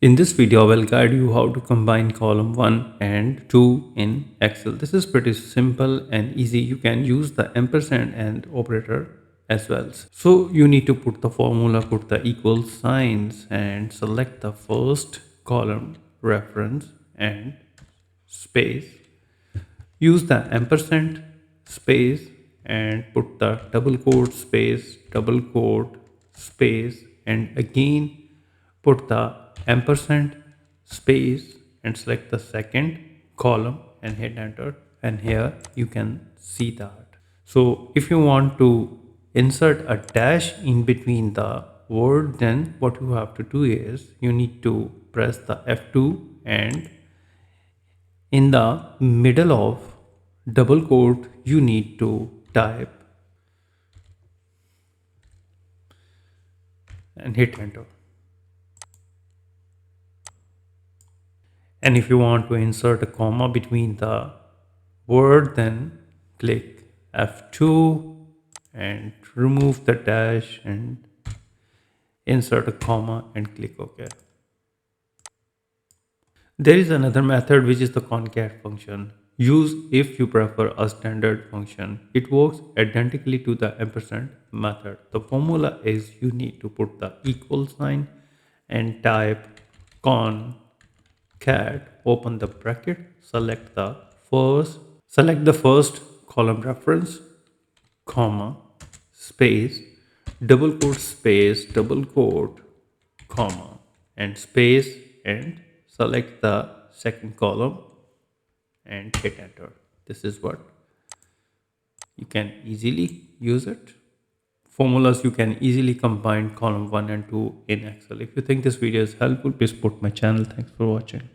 In this video, I will guide you how to combine column 1 and 2 in Excel. This is pretty simple and easy. You can use the ampersand and operator as well. So you need to put the formula, put the equal signs and select the first column reference and space. Use the ampersand space and put the double quote space, and again put the ampersand space and select the second column and hit enter, and here you can see that. So if you want to insert a dash in between the word, then what you have to do is you need to press the F2, and in the middle of double quote you need to type and hit enter. And if you want to insert a comma between the word, then click F2 and remove the dash and insert a comma and click OK. There is another method which is the concat function. Use if you prefer a standard function. It works identically to the ampersand method. The formula is you need to put the equal sign and type concat, open the bracket, select the first column reference, comma, space, double quote, comma, and space, and select the second column and hit enter. This is what you can easily use it. Formulas you can easily combine column 1 and 2 in Excel. If you think this video is helpful, please support my channel. Thanks for watching.